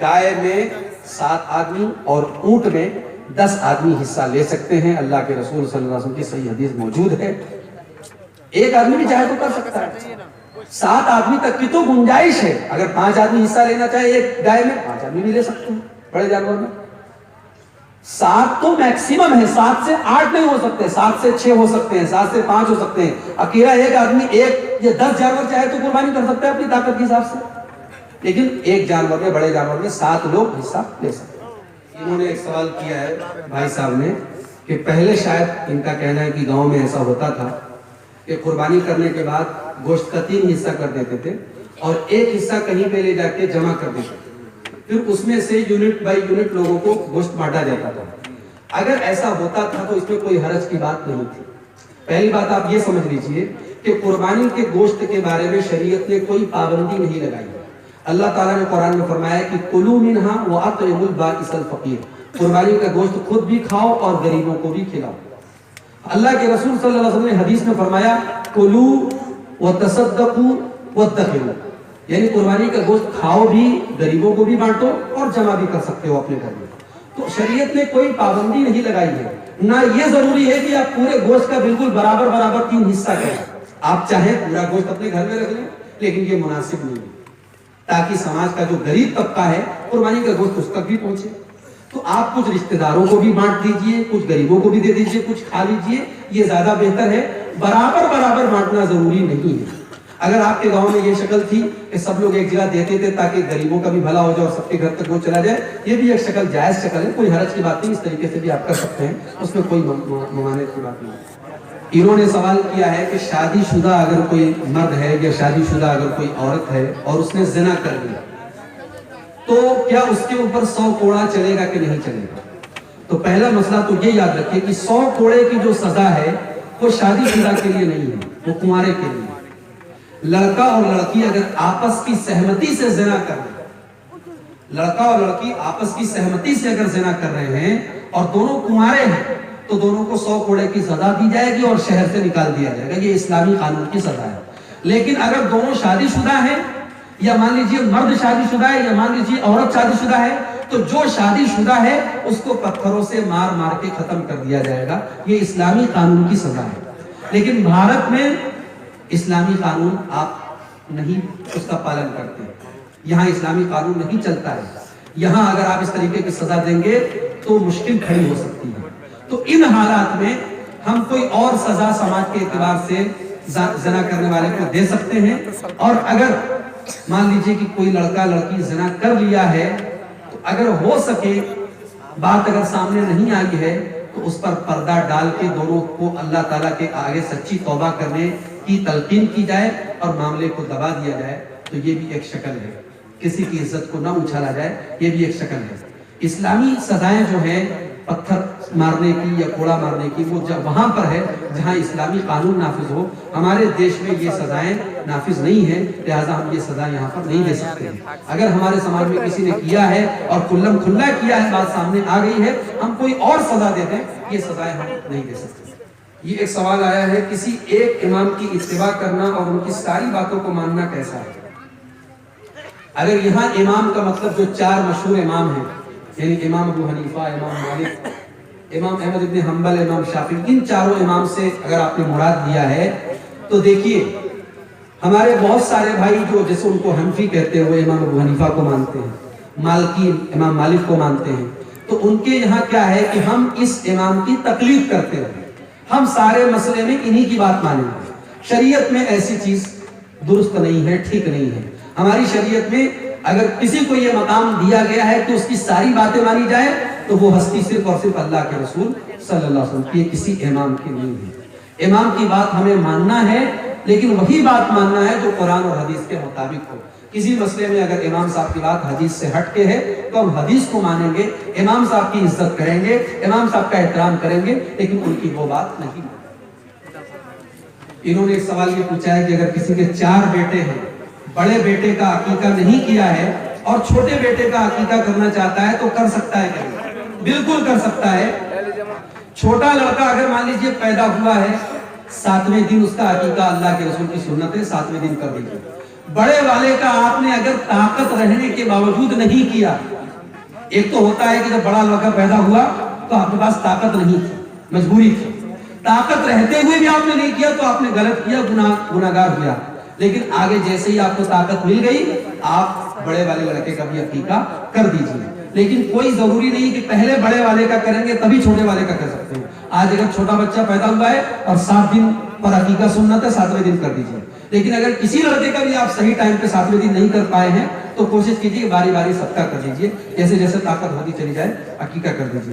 گائے میں 7 آدمی اور اونٹ میں 10 آدمی حصہ لے سکتے ہیں. اللہ کے رسول صلی اللہ علیہ وسلم کی صحیح حدیث موجود ہے. ایک آدمی بھی چاہے تو کر سکتا ہے. 7 آدمی تک کی تو گنجائش ہے. اگر 5 آدمی حصہ لینا چاہے ایک گائے میں 5 آدمی بھی لے سکتے ہیں بڑے جانور میں. 7 تو میکسیمم ہے. 7 سے 8 نہیں ہو سکتے, 7 سے 6 ہو سکتے ہیں, 7 سے 5 ہو سکتے ہیں. اکیلا ایک آدمی ایک یا 10 جانور چاہے تو قربانی کر سکتا ہے اپنی طاقت کے حساب سے. لیکن ایک جانور میں, بڑے جانور میں 7 لوگ حصہ لے سکتے ہیں. انہوں نے ایک سوال کیا ہے بھائی صاحب نے کہ پہلے شاید ان کا کہنا ہے کہ گاؤں میں ایسا ہوتا تھا کہ قربانی کرنے کے بعد گوشت کا 3 حصہ کر دیتے تھے اور ایک حصہ کہیں پہ لے جا کے جمع کر دیتے تھے. پھر اس میں سے یونٹ بائی یونٹ لوگوں کو گوشت بانٹا جاتا تھا. اگر ایسا ہوتا تھا تو اس میں کوئی حرج کی بات نہیں تھی. پہلی بات آپ یہ سمجھ لیجئے کہ قربانی کے گوشت کے بارے میں شریعت نے کوئی پابندی نہیں لگائی. اللہ تعالیٰ نے قرآن میں فرمایا کہ کلوا منہا وَأَطْعِمُوا الْبَائِسَ الْفَقِيرَ, قربانی کا گوشت خود بھی کھاؤ اور غریبوں کو بھی کھلاؤ. اللہ کے رسول صلی اللہ علیہ وسلم نے حدیث میں فرمایا کلوا وتصدقوا وادخروا, یعنی قربانی کا گوشت کھاؤ بھی, غریبوں کو بھی بانٹو اور جمع بھی کر سکتے ہو اپنے گھر میں. تو شریعت نے کوئی پابندی نہیں لگائی ہے. نہ یہ ضروری ہے کہ آپ پورے گوشت کا بالکل برابر 3 حصہ کریں. آپ چاہیں پورا گوشت اپنے گھر میں رکھ لیں, لیکن یہ مناسب نہیں ہے تاکہ سماج کا جو غریب طبقہ ہے قربانی کا گوشت اس تک بھی پہنچے. تو آپ کچھ رشتہ داروں کو بھی بانٹ دیجئے, کچھ غریبوں کو بھی دے دیجئے, کچھ کھا لیجئے, یہ زیادہ بہتر ہے. برابر بانٹنا ضروری نہیں ہے. اگر آپ کے گاؤں میں یہ شکل تھی کہ سب لوگ ایک جگہ دیتے تھے تاکہ غریبوں کا بھی بھلا ہو جائے اور سب کے گھر تک وہ چلا جائے, یہ بھی ایک شکل جائز شکل ہے, کوئی حرج کی بات نہیں. اس طریقے سے بھی آپ کر سکتے ہیں, اس میں کوئی ممانعت کی بات نہیں. انہوں نے سوال کیا ہے کہ شادی شدہ اگر کوئی مرد ہے یا شادی شدہ اگر کوئی عورت ہے اور اس نے زنا کر لیا تو کیا اس کے اوپر 100 کوڑا چلے گا کہ نہیں چلے گا؟ تو پہلا مسئلہ تو یہ یاد رکھیں کہ 100 کوڑے کی جو سزا ہے وہ شادی شدہ کے لیے نہیں ہے, وہ کنوارے کے لیے. لڑکا اور لڑکی اگر آپس کی سہمتی سے زنا کر رہے ہیں, لڑکا اور لڑکی آپس کی سہمتی سے اگر زنا کر رہے ہیں اور دونوں کنوارے ہیں تو دونوں کو 100 کوڑے کی سزا دی جائے گی اور شہر سے نکال دیا جائے گا. یہ اسلامی قانون کی سزا ہے. لیکن اگر دونوں شادی شدہ ہیں, یا مان لیجیے مرد شادی شدہ ہے یا مان لیجیے عورت شادی شدہ ہے, تو جو شادی شدہ ہے اس کو پتھروں سے مار کے ختم کر دیا جائے گا. یہ اسلامی قانون کی سزا ہے. لیکن بھارت میں اسلامی قانون آپ نہیں اس کا پالن کرتے. یہاں اسلامی قانون نہیں چلتا ہے. یہاں اگر آپ اس طریقے کی سزا دیں گے تو مشکل کھڑی ہو سکتی ہے. تو ان حالات میں ہم کوئی اور سزا سماج کے اعتبار سے زنا کرنے والے کو دے سکتے ہیں. اور اگر مان لیجئے کہ کوئی لڑکا لڑکی زنا کر لیا ہے تو اگر ہو سکے, بات اگر سامنے نہیں آئی ہے تو اس پر پردہ ڈال کے دونوں کو اللہ تعالیٰ کے آگے سچی توبہ کرنے کی تلقین کی جائے اور معاملے کو دبا دیا جائے. تو یہ بھی ایک شکل ہے. کسی کی عزت کو نہ اچھالا جائے, یہ بھی ایک شکل ہے. اسلامی سزائیں جو ہیں پتھر مارنے کی یا کوڑا مارنے کی, وہ وہاں پر ہے جہاں اسلامی قانون نافذ ہو. ہمارے دیش میں یہ سزائیں نافذ نہیں ہیں, لہٰذا ہم یہ سزا یہاں پر نہیں دے سکتے ہیں. اگر ہمارے سماج میں کسی نے کیا ہے اور کھلم کھلا کیا ہے, بات سامنے آ گئی ہے, ہم کوئی اور سزا دے دیں, یہ سزائیں ہم نہیں دے سکتے. یہ ایک سوال آیا ہے, کسی ایک امام کی اتباع کرنا اور ان کی ساری باتوں کو ماننا کیسا ہے؟ اگر یہاں امام کا مطلب جو 4 مشہور امام ہیں, یعنی امام ابو حنیفہ, امام مالک, امام احمد ابن حنبل, امام شافعی, ان چاروں امام سے اگر آپ نے مراد لیا ہے تو دیکھیے ہمارے بہت سارے بھائی جو جیسے ان کو حنفی کہتے ہوئے امام ابو حنیفہ کو مانتے ہیں, مالکی امام مالک کو مانتے ہیں, تو ان کے یہاں کیا ہے کہ ہم اس امام کی تقلید کرتے ہیں. ہم سارے مسئلے میں انہی کی بات مانیں گے. شریعت میں ایسی چیز درست نہیں ہے, ٹھیک نہیں ہے. ہماری شریعت میں اگر کسی کو یہ مقام دیا گیا ہے کہ اس کی ساری باتیں مانی جائیں تو وہ ہستی صرف اور صرف اللہ کے رسول صلی اللہ علیہ وسلم کی, کسی امام کی نہیں ہے. امام کی بات ہمیں ماننا ہے, لیکن وہی بات ماننا ہے جو قرآن اور حدیث کے مطابق ہو. کسی مسئلے میں اگر امام صاحب کی بات حدیث سے ہٹ کے ہے تو ہم حدیث کو مانیں گے, امام صاحب کی عزت کریں گے, امام صاحب کا احترام کریں گے, لیکن ان کی وہ بات نہیں مانیں گے. انہوں نے ایک سوال یہ پوچھا ہے کہ اگر کسی کے 4 بیٹے ہیں, بڑے بیٹے کا عقیقہ نہیں کیا ہے اور چھوٹے بیٹے کا عقیقہ کرنا چاہتا ہے تو کر سکتا ہے کیا؟ بالکل کر سکتا ہے. چھوٹا لڑکا اگر مان لیجیے پیدا ہوا ہے, 7ویں دن اس کا عقیقہ اللہ کے رسول کی سنت ہے, 7ویں دن کر دیجیے. بڑے والے کا آپ نے اگر طاقت رہنے کے باوجود نہیں کیا، ایک تو ہوتا ہے کہ جب بڑا لڑکا پیدا ہوا تو آپ کے پاس طاقت نہیں تھی، مجبوری تھی، طاقت رہتے ہوئے بھی آپ نے نہیں کیا تو آپ نے غلط کیا، گناہگار ہوا۔ لیکن آگے جیسے ہی آپ کو طاقت مل گئی، آپ بڑے والے لڑکے کا بھی عقیقہ کر دیجیے۔ لیکن کوئی ضروری نہیں کہ پہلے بڑے والے کا کریں گے تبھی چھوٹے والے کا کر سکتے ہیں۔ آج اگر چھوٹا بچہ پیدا ہوا ہے اور 7 دن پر عقیقہ سنت ہے، 7ویں دن کر دیجیے۔ لیکن اگر کسی لڑکے کا بھی آپ صحیح ٹائم پہ 7ویں دن نہیں کر پائے ہیں تو کوشش کیجیے کہ باری باری صدقہ کر دیجیے، جیسے جیسے طاقت ہوتی چلی جائے عقیقہ کر دیجیے۔